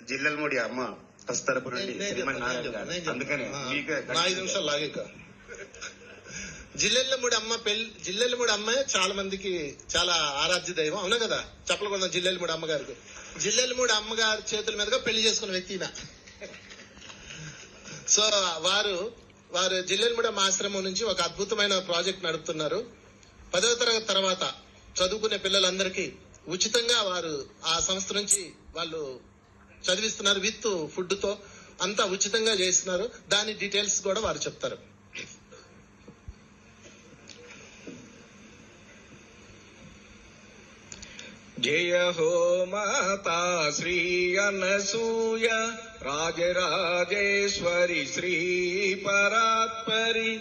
జిల్లెలమూడి అమ్మ ఫస్ట్ తరపు నుండి అందుకనే 5 నిమిషాలు లాగేక జిల్లెలమూడి అమ్మ చాలా మందికి చాలా ఆరాధ్య దైవం, అవునా కదా? చెప్పలకొండ జిల్లెలమూడి అమ్మగారికి, జిల్లెలమూడి అమ్మగారి చేతుల మీదుగా పెళ్లి చేసుకున్న వ్యక్తి. సో వారు జిల్లెలమూడి అమ్మ ఆశ్రమం నుంచి ఒక అద్భుతమైన ప్రాజెక్ట్ నడుపుతున్నారు. 10వ తరగతి తర్వాత చదువుకునే పిల్లలందరికీ ఉచితంగా వారు ఆ సంస్థ నుంచి వాళ్ళు చదివిస్తున్నారు. విత్ ఫుడ్ తో అంతా ఉచితంగా చేస్తున్నారు. దాని డీటెయిల్స్ కూడా వారు చెప్తారు. జయ హో మాతా శ్రీ అనసూయ రాజరాజేశ్వరి శ్రీ పరాత్పరి.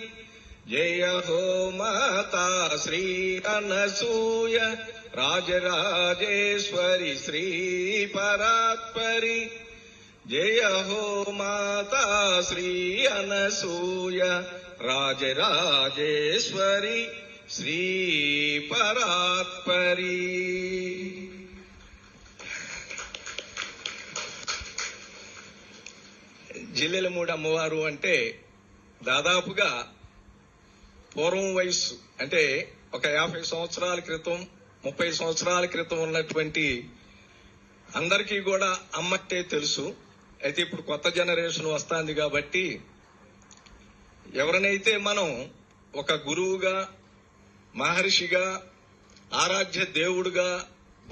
జయ హో మాతా శ్రీ అనసూయ రాజరాజేశ్వరి శ్రీ పరాత్పరి. జయ హో మాతా శ్రీ అనసూయ రాజరాజేశ్వరి శ్రీ పరాత్పరి. జిల్లెలమూడి అమ్మవారు అంటే దాదాపుగా పూర్వం వయస్సు అంటే ఒక 50 సంవత్సరాల క్రితం 30 సంవత్సరాల క్రితం ఉన్నటువంటి అందరికీ కూడా అమ్మంటే తెలుసు. అయితే ఇప్పుడు కొత్త జనరేషన్ వస్తుంది కాబట్టి ఎవరినైతే మనం ఒక గురువుగా మహర్షిగా ఆరాధ్య దేవుడుగా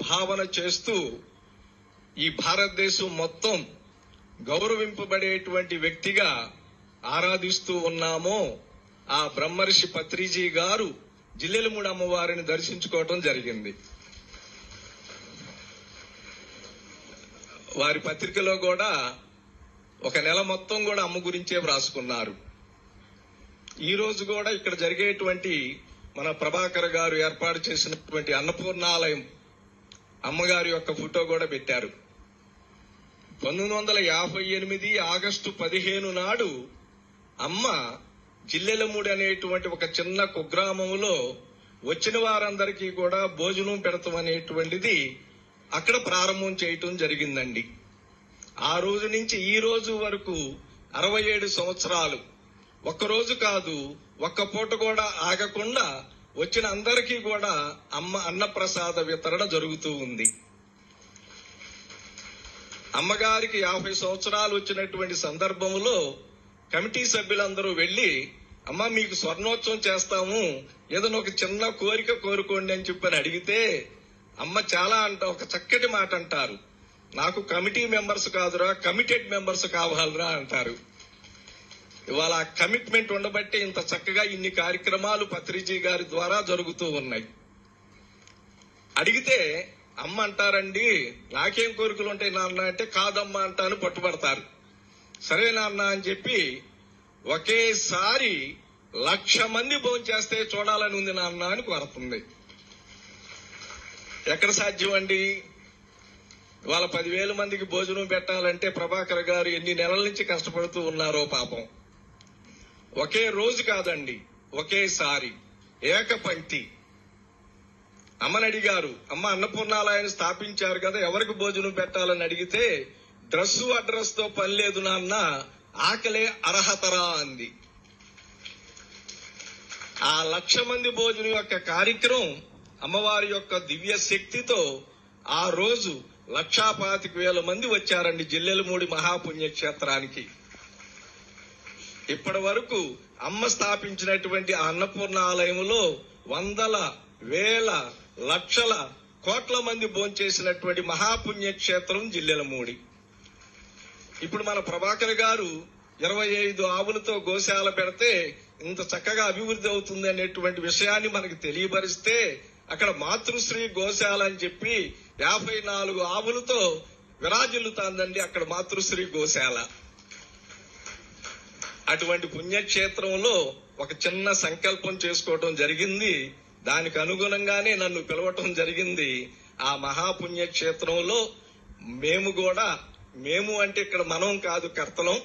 భావన చేస్తూ ఈ భారతదేశం మొత్తం గౌరవింపబడేటువంటి వ్యక్తిగా ఆరాధిస్తూ ఉన్నామో ఆ బ్రహ్మర్షి పత్రిజీ గారు జిల్లెలమూడి అమ్మవారిని దర్శించుకోవటం జరిగింది. వారి పత్రికలో కూడా ఒక నెల మొత్తం కూడా అమ్మ గురించే వ్రాసుకున్నారు. ఈ రోజు కూడా ఇక్కడ జరిగేటువంటి మన ప్రభాకర్ గారు ఏర్పాటు చేసినటువంటి అన్నపూర్ణాలయం అమ్మగారి యొక్క ఫోటో కూడా పెట్టారు. 1958 ఆగస్టు 15 నాడు అమ్మ జిల్లెలమూడి అనేటువంటి ఒక చిన్న కుగ్రామంలో వచ్చిన వారందరికీ కూడా భోజనం పెడతాం అనేటువంటిది అక్కడ ప్రారంభం చేయటం జరిగిందండి. ఆ రోజు నుంచి ఈ రోజు వరకు 67 సంవత్సరాలు ఒక్కరోజు కాదు, ఒక్క పూట కూడా ఆగకుండా వచ్చిన అందరికీ కూడా అమ్మ అన్నప్రసాద వితరణ జరుగుతూ ఉంది. అమ్మగారికి 50 సంవత్సరాలు వచ్చినటువంటి సందర్భంలో కమిటీ సభ్యులందరూ వెళ్లి, అమ్మ మీకు స్వర్ణోత్సవం చేస్తాము, ఏదైనా ఒక చిన్న కోరిక కోరుకోండి అని చెప్పని అడిగితే అమ్మ చాలా ఒక చక్కటి మాట అంటారు, నాకు కమిటీ మెంబర్స్ కాదురా కమిటెడ్ మెంబర్స్ కావాలరా అంటారు. ఇవాళ ఆ కమిట్మెంట్ ఉండబట్టి ఇంత చక్కగా ఇన్ని కార్యక్రమాలు పత్రిజీ గారి ద్వారా జరుగుతూ ఉన్నాయి. అడిగితే అమ్మ అంటారండి, నాకేం కోరికలు ఉంటాయి నాన్న అంటే, కాదమ్మా అంటాను పట్టుబడతారు. సరే నాన్న అని చెప్పి ఒకేసారి 1,00,000 మంది భోజనం చేస్తే చూడాలని ఉంది నాన్న అని కోరుతుంది. ఎక్కడ సాధ్యం అండి? ఇవాళ 10,000 మందికి భోజనం పెట్టాలంటే ప్రభాకర్ గారు ఎన్ని నెలల నుంచి కష్టపడుతూ ఉన్నారో పాపం. ఒకే రోజు కాదండి, ఒకేసారి ఏకపంక్తి. అమ్మని అడిగారు, అమ్మ అన్నపూర్ణాలయాన్ని స్థాపించారు కదా, ఎవరికి భోజనం పెట్టాలని అడిగితే డ్రెస్సు అడ్రస్ తో పని లేదు నాన్న, ఆకలే అర్హతరా అంది. ఆ 1,00,000 మంది భోజనం యొక్క కార్యక్రమం అమ్మవారి యొక్క దివ్య శక్తితో ఆ రోజు 1,25,000 మంది వచ్చారండి జిల్లెలమూడి మహాపుణ్యక్షేత్రానికి. ఇప్పటి వరకు అమ్మ స్థాపించినటువంటి ఆ అన్నపూర్ణ ఆలయంలో వందల వేల లక్షల కోట్ల మంది భోంచేసినటువంటి మహాపుణ్యక్షేత్రం జిల్లెలమూడి. ఇప్పుడు మన ప్రభాకర్ గారు 25 ఆవులతో గోశాల పెడితే ఇంత చక్కగా అభివృద్ధి అవుతుంది అనేటువంటి విషయాన్ని మనకు తెలియపరిస్తే అక్కడ మాతృశ్రీ గోశాల అని చెప్పి 54 ఆవులతో విరాజిల్లుతాందండి అక్కడ మాతృశ్రీ గోశాల. అటువంటి పుణ్యక్షేత్రంలో ఒక చిన్న సంకల్పం చేసుకోవటం జరిగింది. దానికి అనుగుణంగానే నన్ను పిలవటం జరిగింది. ఆ మహాపుణ్యక్షేత్రంలో మేము అంటే ఇక్కడ మనం కాదు కర్తలం,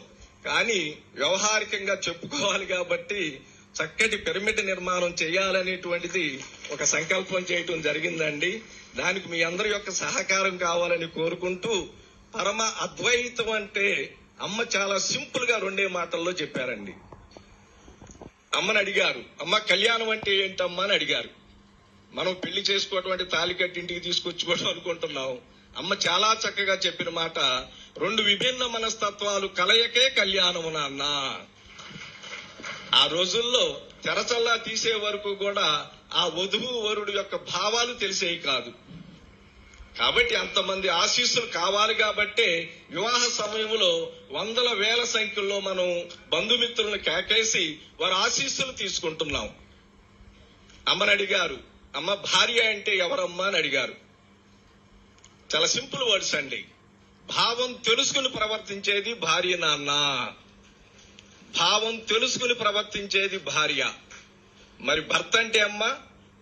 కానీ వ్యవహారికంగా చెప్పుకోవాలి కాబట్టి చక్కటి పిరమిడ్ నిర్మాణం చేయాలనేటువంటిది ఒక సంకల్పం చేయటం జరిగిందండి. దానికి మీ అందరి యొక్క సహకారం కావాలని కోరుకుంటూ పరమ అద్వైతం అంటే అమ్మ చాలా సింపుల్ గా 2 మాటల్లో చెప్పారండి. అమ్మని అడిగారు, అమ్మ కళ్యాణం అంటే ఏంటమ్మా అని అడిగారు. మనం పెళ్లి చేసుకోవటం అంటే తాళి కట్టి ఇంటికి తీసుకొచ్చుకోవడం అనుకుంటున్నాం. అమ్మ చాలా చక్కగా చెప్పిన మాట, 2 విభిన్న మనస్తత్వాలు కలయకే కళ్యాణము నాన్న. ఆ రోజుల్లో తెరచల్లా తీసే వరకు కూడా ఆ వధువు వరుడు యొక్క భావాలు తెలిసేవి కాదు. కాబట్టి అంతమంది ఆశీస్సులు కావాలి కాబట్టే వివాహ సమయంలో వందల వేల సంఖ్యలో మనం బంధుమిత్రులను కేకేసి వారి ఆశీస్సులు తీసుకుంటున్నాం. అమ్మని అడిగారు, అమ్మ భార్య అంటే ఎవరమ్మా అని అడిగారు. చాలా సింపుల్ వర్డ్స్ అండి. భావం తెలుసుకుని ప్రవర్తించేది భార్య నాన్న. భావం తెలుసుకుని ప్రవర్తించేది భార్య. మరి భర్త అంటే అమ్మ,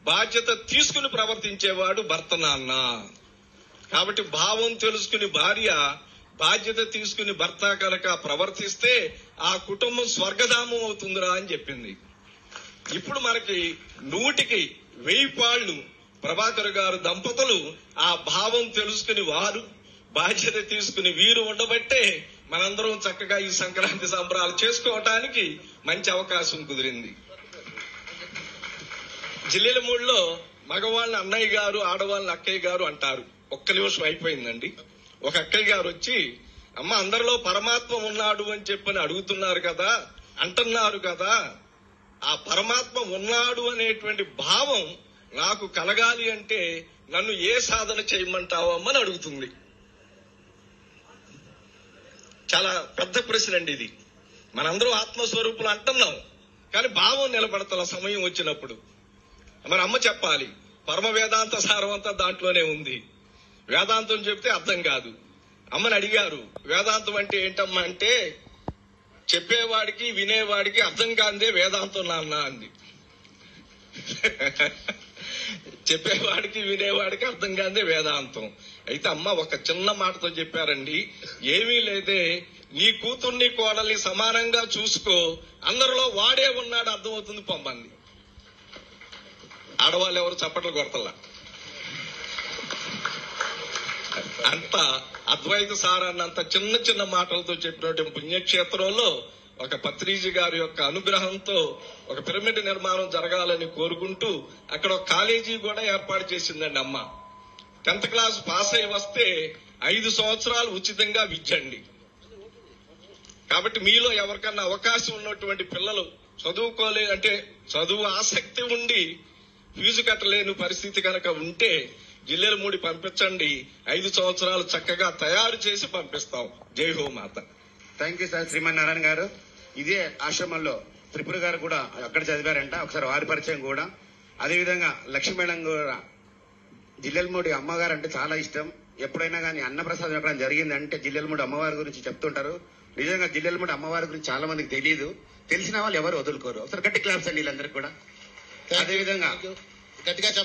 బాధ్యత తీసుకుని ప్రవర్తించేవాడు భర్త నాన్న. కాబట్టి భావం తెలుసుకుని భార్య, బాధ్యత తీసుకుని భర్త కనుక ప్రవర్తిస్తే ఆ కుటుంబం స్వర్గధామం అవుతుందిరా అని చెప్పింది. ఇప్పుడు మనకి 100కి 1000 పాళ్లు ప్రభాకర్ గారు దంపతులు ఆ భావం తెలుసుకుని వారు, బాధ్యత తీసుకుని వీరు ఉండబట్టే మనందరం చక్కగా ఈ సంక్రాంతి సంబరాలు చేసుకోవటానికి మంచి అవకాశం కుదిరింది. జిల్లెలమూడిలో మగవాళ్ళని అన్నయ్య గారు, ఆడవాళ్ళని అక్కయ్య గారు అంటారు. ఒక్క నిమిషం అయిపోయిందండి. ఒక అక్కయ్య గారు వచ్చి, అమ్మ అందరిలో పరమాత్మ ఉన్నాడు అని చెప్పని అడుగుతున్నారు కదా, అంటున్నారు కదా, ఆ పరమాత్మ ఉన్నాడు అనేటువంటి భావం నాకు కలగాలి అంటే నన్ను ఏ సాధన చేయమంటావు అమ్మని అడుగుతుంది. చాలా పెద్ద ప్రశ్న అండి ఇది. మనందరం ఆత్మస్వరూపులు అంటున్నాం, కానీ భావం నిలబడతల సమయం వచ్చినప్పుడు మరి అమ్మ చెప్పాలి. పరమ వేదాంత సారం అంతా దాంట్లోనే ఉంది. వేదాంతం చెప్తే అర్థం కాదు. అమ్మని అడిగారు, వేదాంతం అంటే ఏంటమ్మా అంటే, చెప్పేవాడికి వినేవాడికి అర్థం కాందే వేదాంతం నాన్న అంది. చెప్పేవాడికి వినేవాడికి అర్థం కాందే వేదాంతం. అయితే అమ్మ ఒక చిన్న మాటతో చెప్పారండి, ఏమీ లేదే, నీ కూతుర్ని కోడల్ని సమానంగా చూసుకో, అందరిలో వాడే ఉన్నాడు అర్థమవుతుంది పొమ్మంది. ఆడవాళ్ళు ఎవరు చప్పట్లు కొడతల్లా. అంత అద్వైత సారాన్ని అంత చిన్న చిన్న మాటలతో చెప్పినటువంటి పుణ్యక్షేత్రంలో ఒక పత్రిజీ గారి యొక్క అనుగ్రహంతో ఒక పిరమిడ్ నిర్మాణం జరగాలని కోరుకుంటూ అక్కడ ఒక కాలేజీ కూడా ఏర్పాటు చేసిందండి అమ్మ. 10th క్లాస్ పాస్ అయి వస్తే 5 సంవత్సరాలు ఉచితంగా విద్యండి. కాబట్టి మీలో ఎవరికన్నా అవకాశం ఉన్నటువంటి పిల్లలు చదువుకోలే అంటే చదువు ఆసక్తి ఉండి ఫీజు కట్టలేని పరిస్థితి కనుక ఉంటే జిల్లెలమూడి పంపించండి. 5 సంవత్సరాలు చక్కగా తయారు చేసి పంపిస్తాం. జై హో మాత. Thank you sir. శ్రీమన్నారాయణ గారు ఇదే ఆశ్రమంలో త్రిపుర గారు కూడా అక్కడ చదివారంట. ఒకసారి వారి పరిచయం కూడా. అదేవిధంగా లక్ష్మీ మేడం కూడా జిల్లెలమూడి అమ్మగారు అంటే చాలా ఇష్టం. ఎప్పుడైనా కానీ అన్నప్రసాదం ఎక్కడ జరిగిందంటే జిల్లెలమూడి అమ్మవారి గురించి చెప్తుంటారు. నిజంగా జిల్లెలమూడి అమ్మవారి గురించి చాలా మందికి తెలియదు. తెలిసిన వాళ్ళు ఎవరు వదులుకోరు. ఒకసారి గట్టి క్లాప్స్ అండి వీళ్ళందరికీ కూడా. అదేవిధంగా గట్టిగా చెప్పండి.